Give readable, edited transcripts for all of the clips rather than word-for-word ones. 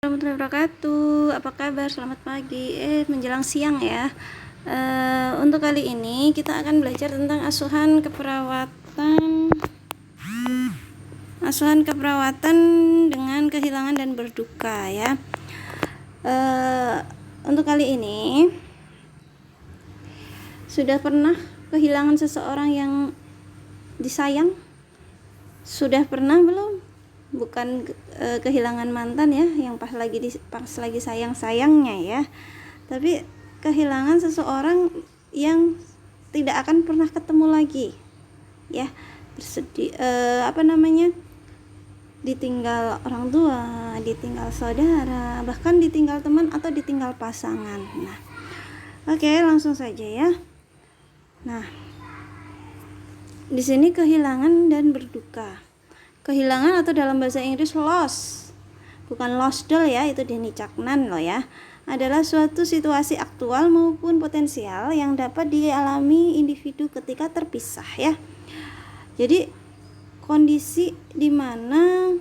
Warahmatullahi wabarakatuh. Apa kabar? Selamat pagi. Menjelang siang ya. Untuk kali ini kita akan belajar tentang asuhan keperawatan dengan kehilangan dan berduka ya. Untuk kali ini sudah pernah kehilangan seseorang yang disayang? Sudah pernah belum? Bukan kehilangan mantan ya, yang pas lagi sayang-sayangnya ya, tapi kehilangan seseorang yang tidak akan pernah ketemu lagi ya. Ditinggal orang tua, ditinggal saudara, bahkan ditinggal teman atau ditinggal pasangan. Nah, oke, langsung saja ya. Nah, di sini kehilangan dan berduka. Kehilangan atau dalam bahasa Inggris loss, bukan lost doll ya, itu Denny Caknan loh ya, adalah suatu situasi aktual maupun potensial yang dapat dialami individu ketika terpisah ya. Jadi kondisi di mana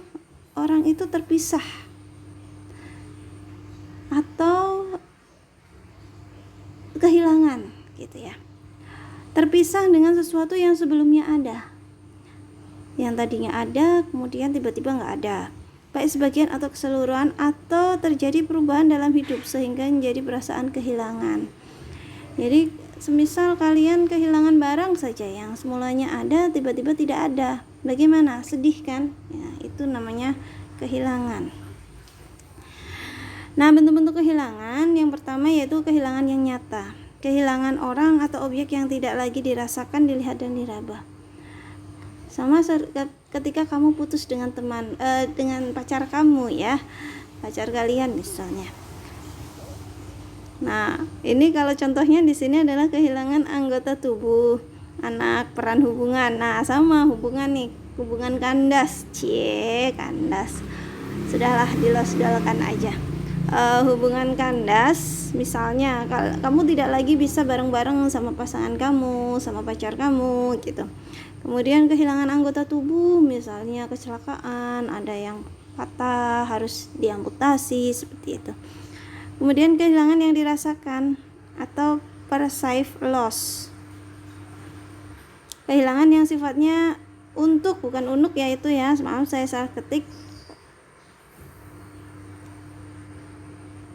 orang itu terpisah atau kehilangan gitu ya. Terpisah dengan sesuatu yang sebelumnya ada, yang tadinya ada kemudian tiba-tiba nggak ada, baik sebagian atau keseluruhan, atau terjadi perubahan dalam hidup sehingga menjadi perasaan kehilangan. Jadi semisal kalian kehilangan barang saja yang semulanya ada tiba-tiba tidak ada, bagaimana? Sedih kan ya, itu namanya kehilangan. Nah, bentuk-bentuk kehilangan yang pertama yaitu kehilangan yang nyata, kehilangan orang atau objek yang tidak lagi dirasakan, dilihat dan diraba. Sama ketika kamu putus dengan dengan pacar kamu ya, pacar kalian misalnya. Nah, ini kalau contohnya di sini adalah kehilangan anggota tubuh, anak, peran hubungan. Nah, sama hubungan nih, hubungan kandas, kandas. Sudahlah, dilosdalkan aja. Hubungan kandas, misalnya kamu tidak lagi bisa bareng-bareng sama pasangan kamu, sama pacar kamu gitu. Kemudian kehilangan anggota tubuh, misalnya kecelakaan, ada yang patah, harus diamputasi, seperti itu. Kemudian kehilangan yang dirasakan atau perceived loss, kehilangan yang sifatnya bukan unuk ya, itu ya, maaf saya salah ketik.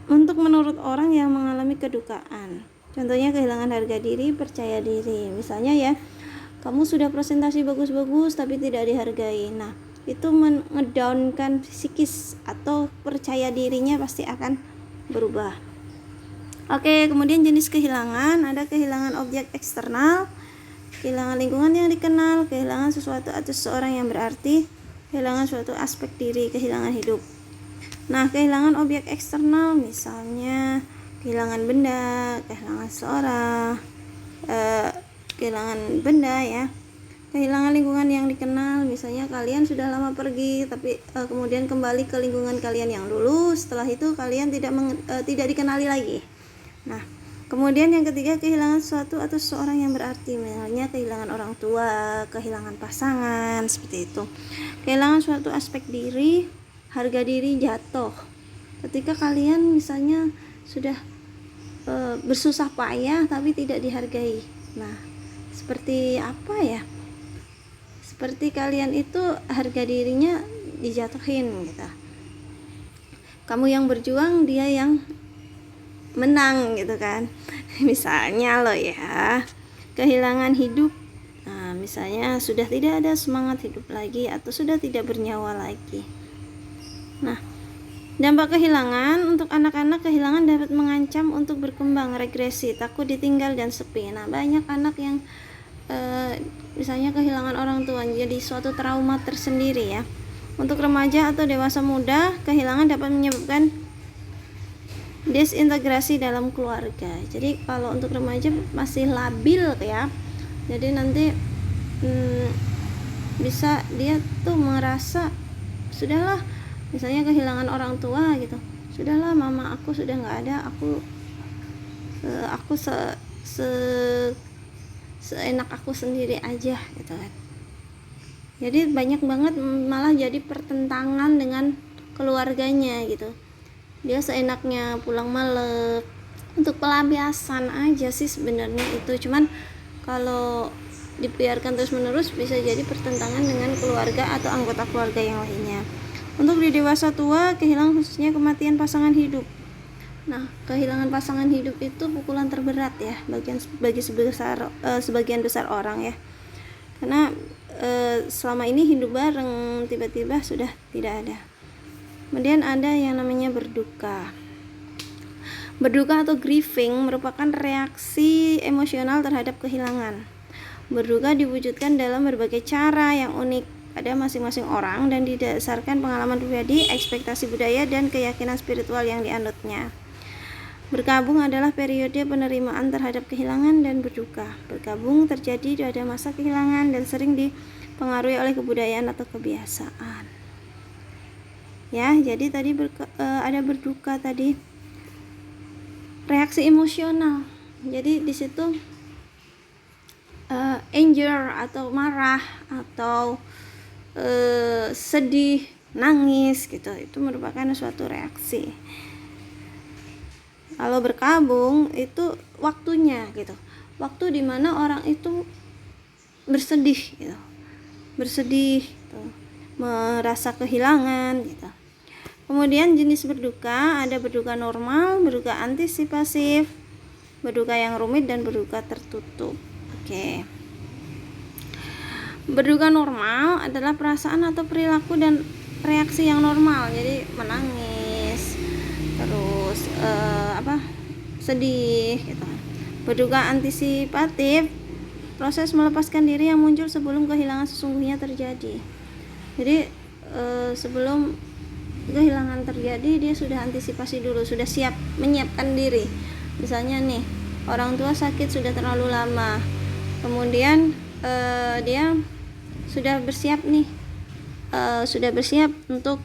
Untuk menurut orang yang mengalami kedukaan, contohnya kehilangan harga diri, percaya diri, misalnya ya, kamu sudah presentasi bagus-bagus tapi tidak dihargai. Nah, itu mengedownkan psikis atau percaya dirinya pasti akan berubah. Oke, kemudian jenis kehilangan, ada kehilangan objek eksternal, kehilangan lingkungan yang dikenal, kehilangan sesuatu atau seseorang yang berarti, kehilangan suatu aspek diri, kehilangan hidup. Nah, kehilangan objek eksternal misalnya kehilangan benda, kehilangan seorang, kehilangan benda ya. Kehilangan lingkungan yang dikenal, misalnya kalian sudah lama pergi tapi kemudian kembali ke lingkungan kalian yang dulu, setelah itu kalian tidak dikenali lagi. Nah, kemudian yang ketiga kehilangan sesuatu atau seseorang yang berarti, misalnya kehilangan orang tua, kehilangan pasangan, seperti itu. Kehilangan suatu aspek diri, harga diri jatuh ketika kalian misalnya sudah bersusah payah tapi tidak dihargai. Nah, seperti apa ya, seperti kalian itu harga dirinya dijatuhin gitu, kamu yang berjuang, dia yang menang gitu kan. Misalnya lo ya, kehilangan hidup. Nah, misalnya sudah tidak ada semangat hidup lagi atau sudah tidak bernyawa lagi. Nah, dampak kehilangan untuk anak-anak, kehilangan dapat mengancam untuk berkembang, regresi, takut ditinggal dan sepi. Nah, banyak anak yang misalnya kehilangan orang tua jadi suatu trauma tersendiri ya. Untuk remaja atau dewasa muda, kehilangan dapat menyebabkan desintegrasi dalam keluarga. Jadi kalau untuk remaja masih labil ya, jadi nanti bisa dia tuh merasa sudahlah, misalnya kehilangan orang tua gitu, sudahlah mama aku sudah nggak ada, aku seenak aku sendiri aja gitu kan. Jadi banyak banget malah jadi pertentangan dengan keluarganya gitu. dia seenaknya pulang malam, untuk pelampiasan aja sih sebenarnya itu. Cuman kalau dibiarkan terus menerus bisa jadi pertentangan dengan keluarga atau anggota keluarga yang lainnya. Untuk di dewasa tua, kehilangan khususnya kematian pasangan hidup. Nah, kehilangan pasangan hidup itu pukulan terberat ya bagi sebagian besar orang ya. Karena selama ini hidup bareng tiba-tiba sudah tidak ada. Kemudian ada yang namanya berduka. Berduka atau grieving merupakan reaksi emosional terhadap kehilangan. Berduka diwujudkan dalam berbagai cara yang unik pada masing-masing orang dan didasarkan pengalaman pribadi, ekspektasi budaya, dan keyakinan spiritual yang dianutnya. Berkabung adalah periode penerimaan terhadap kehilangan dan berduka. Berkabung terjadi pada masa kehilangan dan sering dipengaruhi oleh kebudayaan atau kebiasaan. Ya, jadi tadi ada berduka tadi, reaksi emosional. Jadi di situ anger atau marah atau sedih, nangis gitu, itu merupakan suatu reaksi. Kalau berkabung itu waktunya gitu, waktu dimana orang itu bersedih gitu, gitu, merasa kehilangan gitu. Kemudian jenis berduka, ada berduka normal, berduka antisipasif, berduka yang rumit, dan berduka tertutup. Oke. Berduka normal adalah perasaan atau perilaku dan reaksi yang normal, jadi menangis, terus sedih gitu. Berduka antisipatif, proses melepaskan diri yang muncul sebelum kehilangan sesungguhnya terjadi. Jadi sebelum kehilangan terjadi dia sudah antisipasi dulu, sudah siap menyiapkan diri. Misalnya nih, orang tua sakit sudah terlalu lama, kemudian dia sudah bersiap nih, sudah bersiap untuk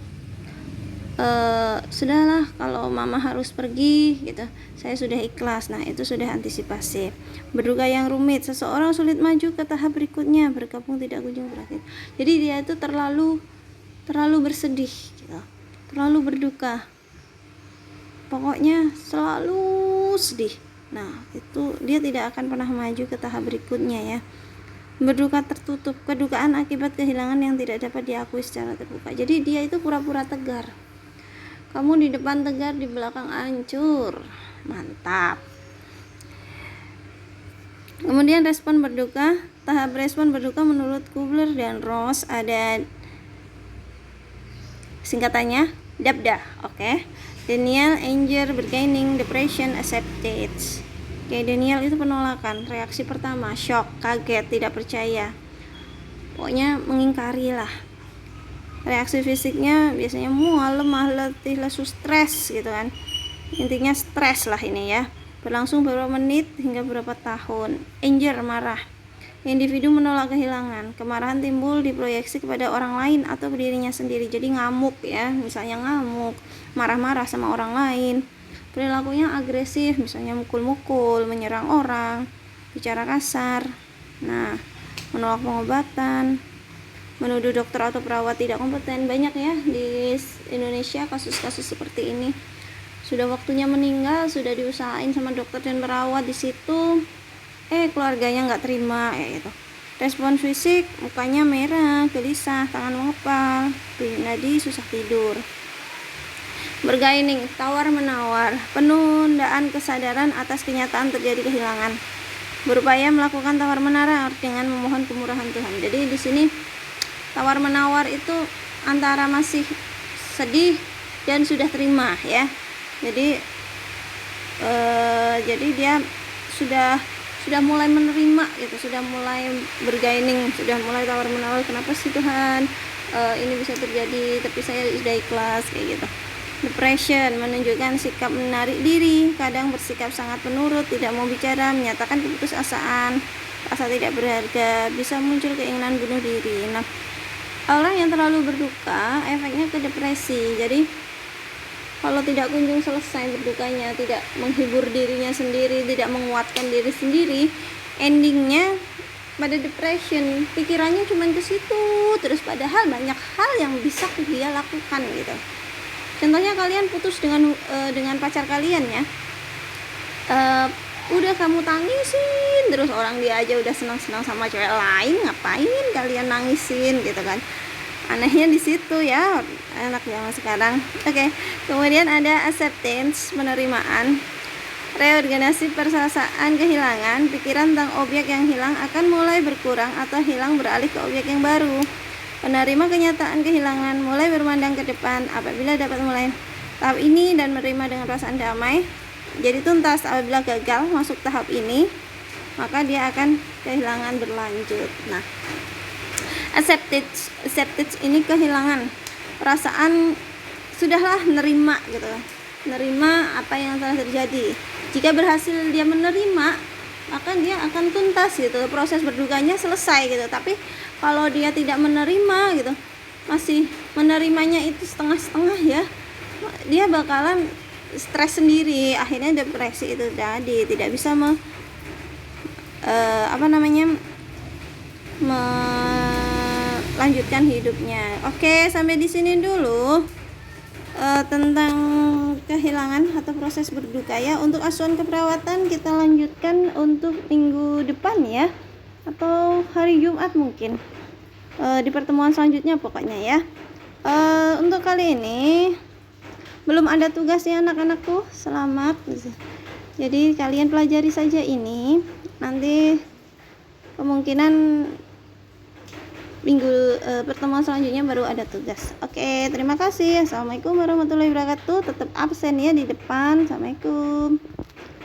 sudahlah kalau mama harus pergi gitu, saya sudah ikhlas. Nah, itu sudah antisipasi. Berduka yang rumit, seseorang sulit maju ke tahap berikutnya, berkabung tidak kunjung berakhir. Jadi dia itu terlalu bersedih gitu, terlalu berduka, pokoknya selalu sedih. Nah, itu dia tidak akan pernah maju ke tahap berikutnya ya. Berduka tertutup, kedukaan akibat kehilangan yang tidak dapat diakui secara terbuka. Jadi dia itu pura-pura tegar. Kamu di depan tegar, di belakang hancur. Mantap. Kemudian respon berduka, tahap respon berduka menurut Kubler dan Ross ada singkatannya DABDA. Oke. Denial, anger, bargaining, depression, acceptance. Oke, denial itu penolakan, reaksi pertama, shock, kaget, tidak percaya. Pokoknya mengingkari lah. Reaksi fisiknya biasanya mual, lemah, letih, lesu, stres gitu kan. Intinya stres lah ini ya. Berlangsung beberapa menit hingga beberapa tahun. Anger, marah. Individu menolak kehilangan. Kemarahan timbul diproyeksi kepada orang lain atau dirinya sendiri. Jadi ngamuk ya, misalnya ngamuk, marah-marah sama orang lain. Perilakunya agresif, misalnya mukul-mukul, menyerang orang, bicara kasar. Nah, menolak pengobatan, menuduh dokter atau perawat tidak kompeten. Banyak ya di Indonesia kasus-kasus seperti ini. Sudah waktunya meninggal, sudah diusahain sama dokter dan perawat di situ, keluarganya nggak terima gitu. Respon fisik, mukanya merah, gelisah, tangan mengepal, nadi, susah tidur. Bargaining, tawar menawar, penundaan kesadaran atas kenyataan terjadi kehilangan. Berupaya melakukan tawar menawar dengan memohon kemurahan Tuhan. Jadi di sini tawar menawar itu antara masih sedih dan sudah terima ya. Jadi dia sudah mulai menerima gitu, sudah mulai bargaining, sudah mulai tawar menawar. Kenapa sih Tuhan ini bisa terjadi, tapi saya sudah ikhlas kayak gitu. Depression menunjukkan sikap menarik diri, kadang bersikap sangat penurut, tidak mau bicara, menyatakan keputusasaan, rasa tidak berharga, bisa muncul keinginan bunuh diri. Nah, orang yang terlalu berduka efeknya ke depresi. Jadi kalau tidak kunjung selesai berdukanya, tidak menghibur dirinya sendiri, tidak menguatkan diri sendiri, endingnya pada depression. Pikirannya cuma ke situ terus, padahal banyak hal yang bisa dia lakukan gitu. Contohnya kalian putus dengan pacar kalian ya, udah kamu tangisin terus, orang dia aja udah senang-senang sama cewek lain, ngapain kalian nangisin gitu kan. Anehnya di situ ya anak zaman sekarang. Oke, kemudian ada acceptance, penerimaan. Reorganisasi perasaan kehilangan, pikiran tentang objek yang hilang akan mulai berkurang atau hilang beralih ke objek yang baru. Penerima kenyataan kehilangan, mulai bermandang ke depan apabila dapat mulai tahap ini dan menerima dengan perasaan damai. Jadi tuntas. Apabila gagal masuk tahap ini, maka dia akan kehilangan berlanjut. Nah, acceptance ini kehilangan perasaan, sudahlah, nerima gitu, nerima apa yang telah terjadi. Jika berhasil dia menerima, maka dia akan tuntas gitu, proses berdukanya selesai gitu. Tapi kalau dia tidak menerima gitu, masih menerimanya itu setengah-setengah ya, dia bakalan stres sendiri, akhirnya depresi itu jadi tidak bisa melanjutkan hidupnya. Oke, sampai di sini dulu tentang kehilangan atau proses berduka ya. Untuk asuhan keperawatan kita lanjutkan untuk minggu depan ya, atau hari Jumat mungkin, di pertemuan selanjutnya pokoknya ya. Untuk kali ini belum ada tugas ya anak-anakku, selamat. Jadi kalian pelajari saja ini, nanti kemungkinan minggu pertemuan selanjutnya baru ada tugas. Oke, terima kasih. Assalamualaikum warahmatullahi wabarakatuh. Tetap absen ya di depan. Assalamualaikum.